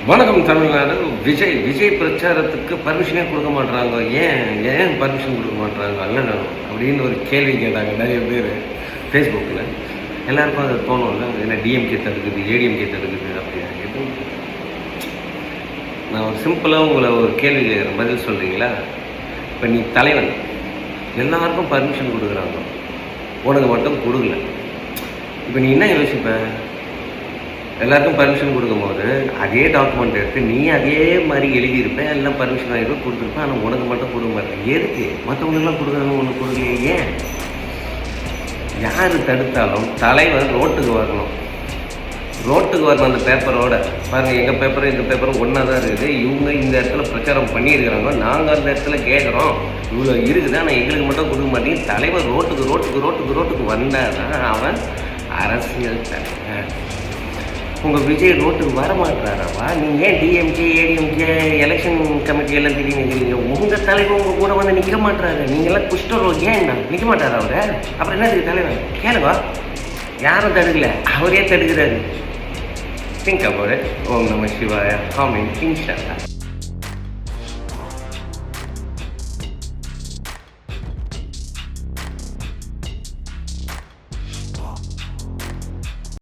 வணக்கம் தமிழ்நாடு. விஜய் பிரச்சாரத்துக்கு பர்மிஷனே கொடுக்க மாட்டுறாங்க. ஏன் பர்மிஷன் கொடுக்க மாட்டுறாங்க அல்ல அப்படின்னு ஒரு கேள்வி கேட்டாங்க நிறைய பேர் ஃபேஸ்புக்கில். எல்லாருக்கும் அது தோணும்ல, என்ன டிஎம்கே தடுக்குது, ஏடிஎம்கே தடுக்குது அப்படியா? எதுவும் நான் ஒரு சிம்பிளாக உங்களை ஒரு கேள்வி கேட்குறேன், பதில் சொல்கிறீங்களா? இப்போ நீ தலைவன், எல்லாருக்கும் பர்மிஷன் கொடுக்குறாங்க, உனக்கு மட்டும் கொடுக்கல. இப்போ நீ என்ன யோசிப்ப? எல்லாருக்கும் பர்மிஷன் கொடுக்கும்போது அதே டாக்குமெண்ட் எடுத்து நீ அதே மாதிரி எழுதியிருப்பேன், எல்லாம் பர்மிஷன் ஆகிடும் கொடுத்துருப்பேன், ஆனால் உனக்கு மட்டும் கொடுக்க மாட்டேன். எதுக்கு மற்றவங்களுக்கெல்லாம் கொடுக்குறாங்க, உனக்கு கொடுக்கலையே? ஏன்? யார் தடுத்தாலும் தலைவர் ரோட்டுக்கு வரணும். அந்த பேப்பரோட பாருங்கள், எங்கள் பேப்பரும் இந்த பேப்பரும் ஒன்றா தான் இருக்குது. இவங்க இந்த இடத்துல பிரச்சாரம் பண்ணியிருக்கிறாங்க, நாங்கள் அந்த இடத்துல கேட்குறோம், இவ்வளோ இருக்குது, ஆனால் எங்களுக்கு மட்டும் கொடுக்க மாட்டேங்க. தலைவர் ரோட்டுக்கு வந்தால் தான் அவன் அரசியல் தலைவர். உங்கள் விஜய் ரோட்டுக்கு வர மாட்டாராவா? நீங்கள் ஏன் டிஎம்கே ஏடிஎம்கே எலெக்ஷன் கமிட்டி எல்லாம் தெரியுங்க? உங்கள் தலைவர் உங்கள் கூட வந்து நிற்க மாட்டாரு. நீங்கள்லாம் குஷ்டரோகி, ஏன் நிற்க மாட்டார் அவர்? அப்புறம் என்ன தெரியும் தலைவர்? கேளுவா, யாரும் தடுக்கல, அவரே தடுக்கிறாரு. Think about it. ஓம் நம சிவாய. காமெண்ட் இன்ஷா அல்லாஹ்.